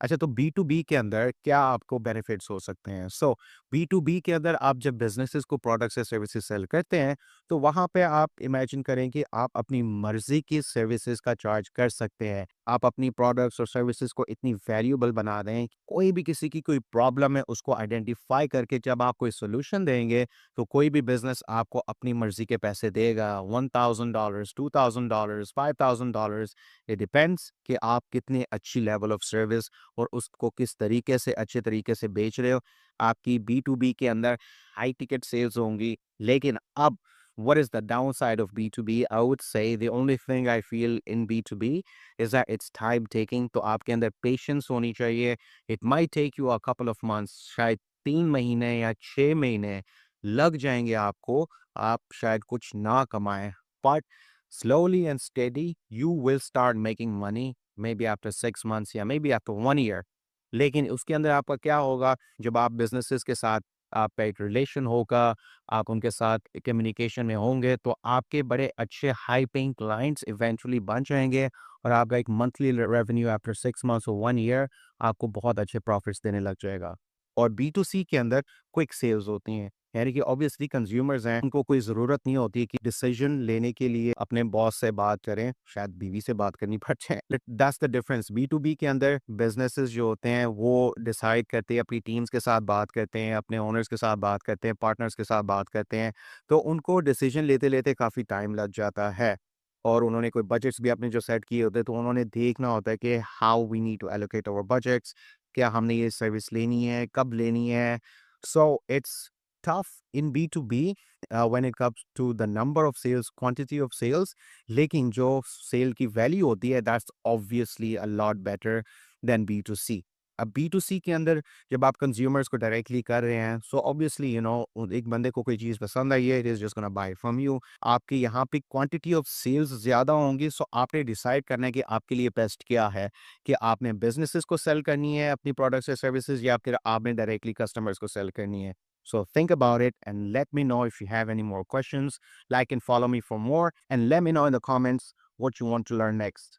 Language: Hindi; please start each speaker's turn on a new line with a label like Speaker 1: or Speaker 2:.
Speaker 1: अच्छा, तो बी टू बी के अंदर क्या आपको बेनिफिट्स हो सकते हैं? सो बी टू बी के अंदर आप जब बिज़नेसेस को प्रोडक्ट्स या सर्विसेज सेल करते हैं, तो वहाँ पे आप इमेजिन करें कि आप अपनी मर्ज़ी की सर्विसेज का चार्ज कर सकते हैं। आप अपनी प्रोडक्ट्स और सर्विसेज को इतनी वैल्यूएबल बना दें, कोई भी किसी की कोई प्रॉब्लम है, उसको आइडेंटिफ़ाई करके जब आप कोई सॉल्यूशन देंगे, तो कोई भी बिज़नेस आपको अपनी मर्ज़ी के पैसे देगा। $1000, $2000, $5000, इट डिपेंड्स कि आप कितनी अच्छी लेवल ऑफ सर्विस और उसको किस तरीके से अच्छे तरीके से बेच रहे हो। आपकी बी टू बी के अंदर हाई टिकट सेल्स होंगी, लेकिन अब what is the downside of B2B? I would say the only thing I feel in B2B is that it's time taking. तो आपके अंदर patience होनी चाहिए. It might take you a couple of months, शायद 3 महीने या 6 महीने लग जाएंगे आपको, आप शायद कुछ ना कमाएं, but slowly and steady you will start making money maybe after 6 months या maybe after 1 year. लेकिन उसके अंदर आपका क्या होगा, जब आप बिजनेसेस के साथ आपका एक रिलेशन होगा, आप उनके साथ कम्युनिकेशन में होंगे, तो आपके बड़े अच्छे हाई पेइंग क्लाइंट्स इवेंचुअली बन जाएंगे और आपका एक मंथली रेवेन्यू आफ्टर 6 मंथ्स और 1 ईयर आपको बहुत अच्छे प्रॉफिट्स देने लग जाएगा। और बी टू सी के अंदर क्विक सेल्स होती हैं, यानी कि ऑब्वियसली कंज्यूमर्स हैं, उनको कोई ज़रूरत नहीं होती कि डिसीजन लेने के लिए अपने बॉस से बात करें, शायद बीवी से बात करनी पड़ जाए। That's the difference. B to B के अंदर बिजनेसेस जो होते हैं वो डिसाइड करते हैं, अपनी टीम्स के साथ बात करते हैं, अपने ओनर्स के साथ बात करते हैं, पार्टनर्स के साथ बात करते हैं, तो उनको डिसीजन लेते लेते काफ़ी टाइम लग जाता है। और उन्होंने कोई बजट्स भी अपने जो सेट किए होते हैं, तो उन्होंने देखना होता है कि how we need to allocate our budgets, क्या हमने ये सर्विस लेनी है, कब लेनी है। So it's tough in B to B when it comes to the number of sales, quantity of sales, लेकिन जो सेल की वैल्यू होती है that's obviously a lot better than B to C. अब बी टू सी के अंदर जब आप कंज्यूमर्स को डायरेक्टली कर रहे हैं, सो ऑब्वियसली एक बंदे को कोई चीज़ पसंद आई है, it is just gonna buy from you. आपके यहाँ पे क्वांटिटी ऑफ सेल्स ज़्यादा होंगी, सो आपने डिसाइड करना है कि आपके लिए बेस्ट क्या है, कि आपने बिज़नेसेस को सेल करनी है अपनी प्रोडक्ट्स या सर्विसेज, या फिर आपने डायरेक्टली कस्टमर्स को सेल करनी है। So think about it and let me know if you have any more questions. Like and follow me for more and let me know in the comments what you want to learn next.